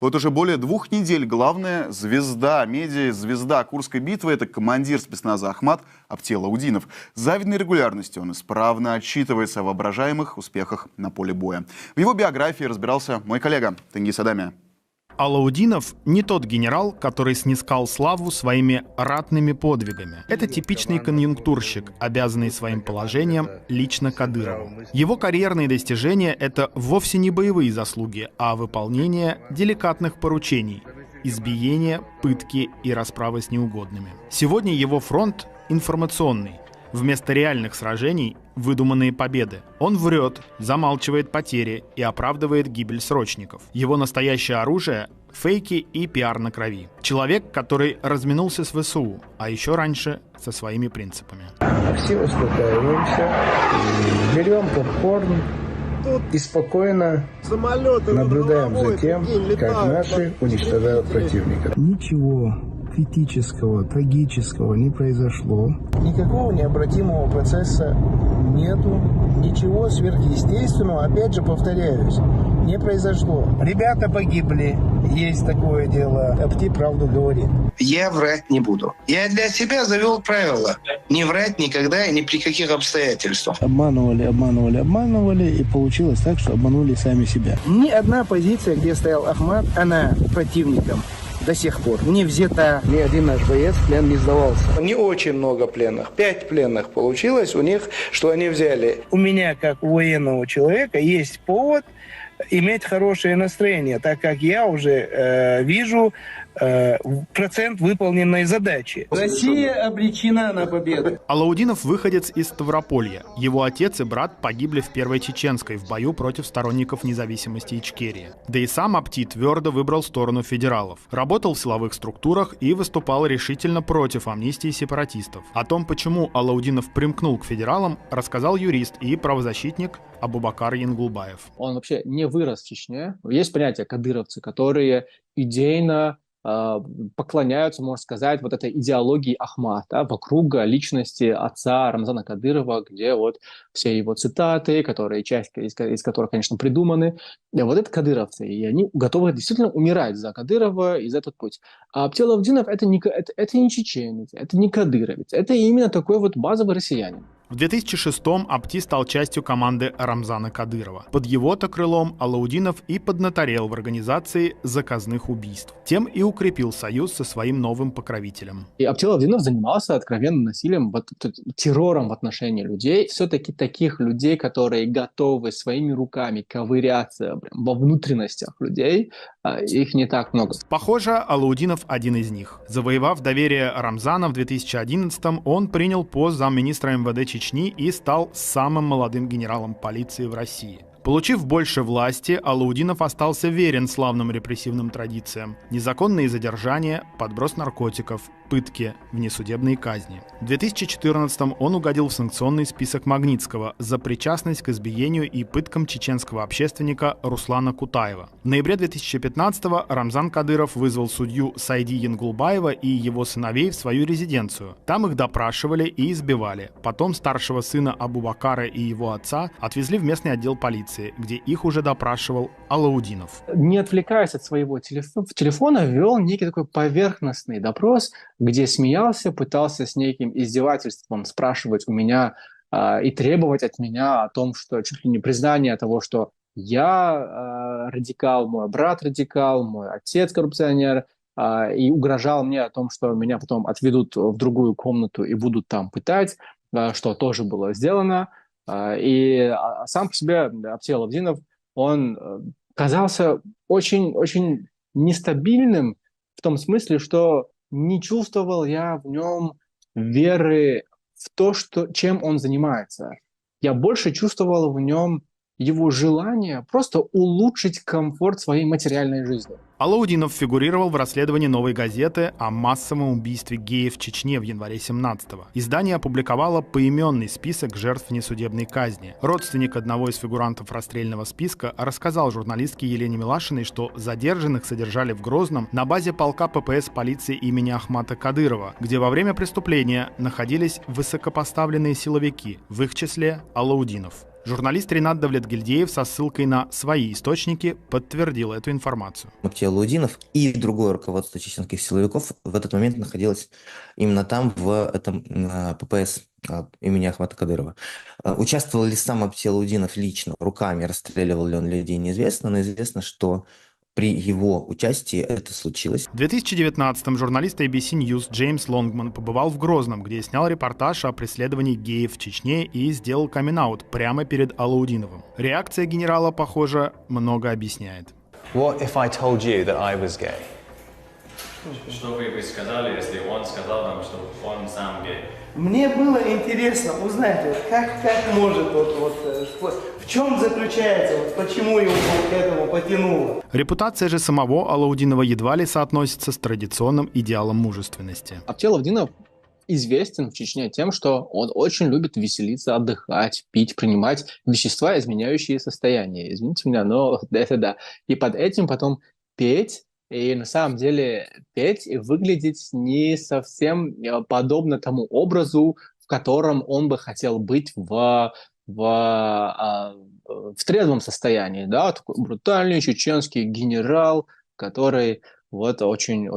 Вот уже более 2 недель главная звезда, медиа-звезда Курской битвы — это командир спецназа Ахмат Аптелаудинов. С завидной регулярностью он исправно отчитывается о воображаемых успехах на поле боя. В его биографии разбирался мой коллега Тенгиз Адамия. Алаудинов не тот генерал, который снискал славу своими ратными подвигами. Это типичный конъюнктурщик, обязанный своим положением лично Кадырову. Его карьерные достижения — это вовсе не боевые заслуги, а выполнение деликатных поручений, избиение, пытки и расправы с неугодными. Сегодня его фронт информационный. Вместо реальных сражений — выдуманные победы. Он врет, замалчивает потери и оправдывает гибель срочников. Его настоящее оружие — фейки и пиар на крови. Человек, который разминулся с ВСУ, а еще раньше со своими принципами. Все успокаиваемся, берем попкорн и спокойно наблюдаем за тем, как наши уничтожают противника. Ничего критического, трагического не произошло. Никакого необратимого процесса нету. Ничего сверхъестественного, опять же повторяюсь, не произошло. Ребята погибли, есть такое дело. Апти правду говорит. Я врать не буду. Я для себя завел правило: не врать никогда и ни при каких обстоятельствах. Обманывали, и получилось так, что обманули сами себя. Ни одна позиция, где стоял Ахмат, она противником до сих пор не взята. Ни один наш боец в плен не сдавался. Не очень много пленных. 5 пленных получилось у них, что они взяли. У меня, как у военного человека, есть повод иметь хорошее настроение, так как я уже вижу процент выполненной задачи. Россия обречена на победу. Алаудинов выходец из Ставрополья. Его отец и брат погибли в Первой Чеченской в бою против сторонников независимости Ичкерии. Да и сам Апти твердо выбрал сторону федералов. Работал в силовых структурах и выступал решительно против амнистии сепаратистов. О том, почему Алаудинов примкнул к федералам, рассказал юрист и правозащитник Абубакар Янгулбаев. Он вообще не вырос в Чечне. Есть понятие кадыровцы, которые идейно поклоняются, можно сказать, вот этой идеологии Ахмата, вокруг личности отца Рамзана Кадырова, где вот все его цитаты, которые, часть из которых, конечно, придуманы. И вот это кадыровцы, и они готовы действительно умирать за Кадырова и за этот путь. А Аптелаудинов это не чеченец, это не кадыровец, это именно такой вот базовый россиянин. В 2006-м Апти стал частью команды Рамзана Кадырова. Под его-то крылом Алаудинов и поднаторел в организации заказных убийств. Тем и укрепил союз со своим новым покровителем. И Аптелаудинов занимался откровенным насилием, террором в отношении людей. Все-таки таких людей, которые готовы своими руками ковыряться во внутренностях людей, их не так много. Похоже, Алаудинов один из них. Завоевав доверие Рамзана в 2011-м, он принял пост замминистра МВД Чечни и стал самым молодым генералом полиции в России. Получив больше власти, Алаудинов остался верен славным репрессивным традициям. Незаконные задержания, подброс наркотиков, пытки, внесудебные казни. В 2014-м он угодил в санкционный список Магнитского за причастность к избиению и пыткам чеченского общественника Руслана Кутаева. В ноябре 2015-го Рамзан Кадыров вызвал судью Сайди Янгулбаева и его сыновей в свою резиденцию. Там их допрашивали и избивали. Потом старшего сына Абубакара и его отца отвезли в местный отдел полиции, где их уже допрашивал Алаудинов. Не отвлекаясь от своего телефона, вел некий такой поверхностный допрос, где смеялся, пытался с неким издевательством спрашивать у меня и требовать от меня о том, что чуть ли не признание того, что я радикал, мой брат радикал, мой отец коррупционер, и угрожал мне о том, что меня потом отведут в другую комнату и будут там пытать, что тоже было сделано. И сам по себе Аптелаудинов, он казался очень нестабильным в том смысле, что не чувствовал я в нем веры в то, чем он занимается. Я больше чувствовал в нем его желание просто улучшить комфорт своей материальной жизни. Алаудинов фигурировал в расследовании «Новой газеты» о массовом убийстве геев в Чечне в январе 17-го. Издание опубликовало поименный список жертв несудебной казни. Родственник одного из фигурантов расстрельного списка рассказал журналистке Елене Милашиной, что задержанных содержали в Грозном на базе полка ППС полиции имени Ахмата Кадырова, где во время преступления находились высокопоставленные силовики, в их числе Алаудинов. Журналист Ринат Давлетгильдеев со ссылкой на свои источники подтвердил эту информацию. Аптиалаудинов и другое руководство чеченских силовиков в этот момент находилось именно там, в этом ППС имени Ахмата Кадырова. Участвовал ли сам Аптиалаудинов лично, руками, расстреливал ли он людей, неизвестно, но известно, что при его участии это случилось. В 2019-м журналист ABC News Джеймс Лонгман побывал в Грозном, где снял репортаж о преследовании геев в Чечне и сделал камин-аут прямо перед Алаудиновым. Реакция генерала, похоже, много объясняет. What if I told you that I was gay? Что вы бы сказали, если он сказал вам, что он сам гей? Мне было интересно узнать, как может, в чем заключается, почему его к этому потянуло. Репутация же самого Алаудинова едва ли соотносится с традиционным идеалом мужественности. Аптиалаудинов известен в Чечне тем, что он очень любит веселиться, отдыхать, пить, принимать вещества, изменяющие состояние. Извините меня, но это да. И под этим потом петь. И на самом деле петь и выглядеть не совсем подобно тому образу, в котором он бы хотел быть в трезвом состоянии. Да? Такой брутальный чеченский генерал, который очень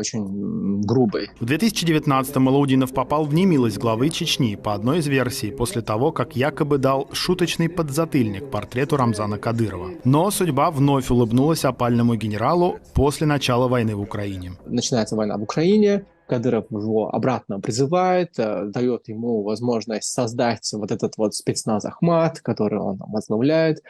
грубый. В 2019-м Алаудинов попал в немилость главы Чечни по одной из версий после того, как якобы дал шуточный подзатыльник портрету Рамзана Кадырова. Но судьба вновь улыбнулась опальному генералу после начала войны в Украине. Начинается война в Украине, Кадыров его обратно призывает, дает ему возможность создать вот этот вот спецназ Ахмат, который он возглавляет,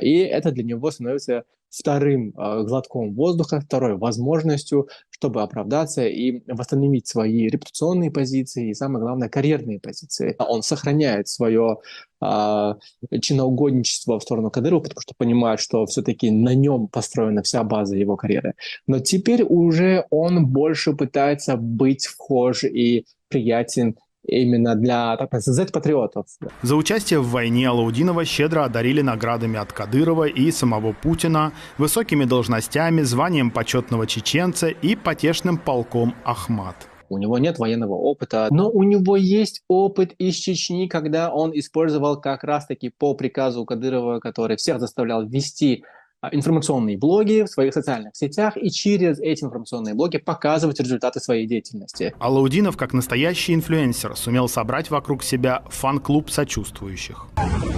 и это для него становится вторым глотком воздуха, второй возможностью, чтобы оправдаться и восстановить свои репутационные позиции и, самое главное, карьерные позиции. Он сохраняет свое чиноугодничество в сторону Кадырова, потому что понимает, что все-таки на нем построена вся база его карьеры. Но теперь уже он больше пытается быть вхож и приятен именно для, так сказать, Z-патриотов. За участие в войне Алаудинова щедро одарили наградами от Кадырова и самого Путина, высокими должностями, званием почетного чеченца и потешным полком Ахмат. У него нет военного опыта, но у него есть опыт из Чечни, когда он использовал как раз-таки по приказу Кадырова, который всех заставлял вести информационные блоги в своих социальных сетях и через эти информационные блоги показывать результаты своей деятельности. Алаудинов, как настоящий инфлюенсер, сумел собрать вокруг себя фан-клуб сочувствующих.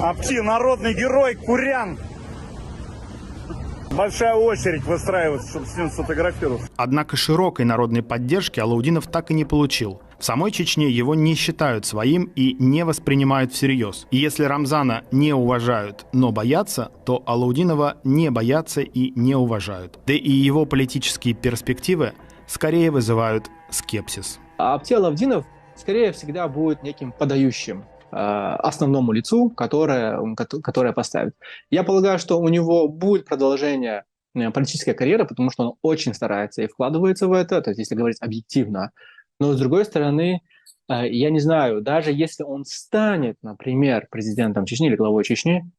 Апти, народный герой, Курян! Большая очередь выстраивается, чтобы с ним сфотографироваться. Однако широкой народной поддержки Алаудинов так и не получил. В самой Чечне его не считают своим и не воспринимают всерьез. И если Рамзана не уважают, но боятся, то Алаудинова не боятся и не уважают. Да и его политические перспективы скорее вызывают скепсис. А Аптиалаудинов скорее всегда будет неким подающим основному лицу, которое поставит. Я полагаю, что у него будет продолжение политической карьеры, потому что он очень старается и вкладывается в это, то есть если говорить объективно. Но с другой стороны, я не знаю, даже если он станет, например, президентом Чечни или главой Чечни,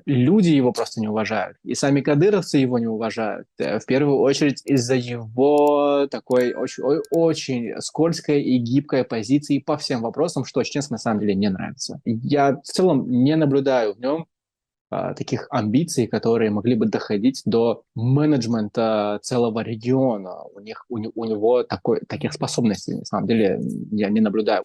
люди его просто не уважают. И сами кадыровцы его не уважают. В первую очередь из-за его такой очень скользкой и гибкой позиции по всем вопросам, что чеченцам на самом деле не нравится. Я в целом не наблюдаю в нем таких амбиций, которые могли бы доходить до менеджмента целого региона. У него таких способностей, на самом деле, я не наблюдаю.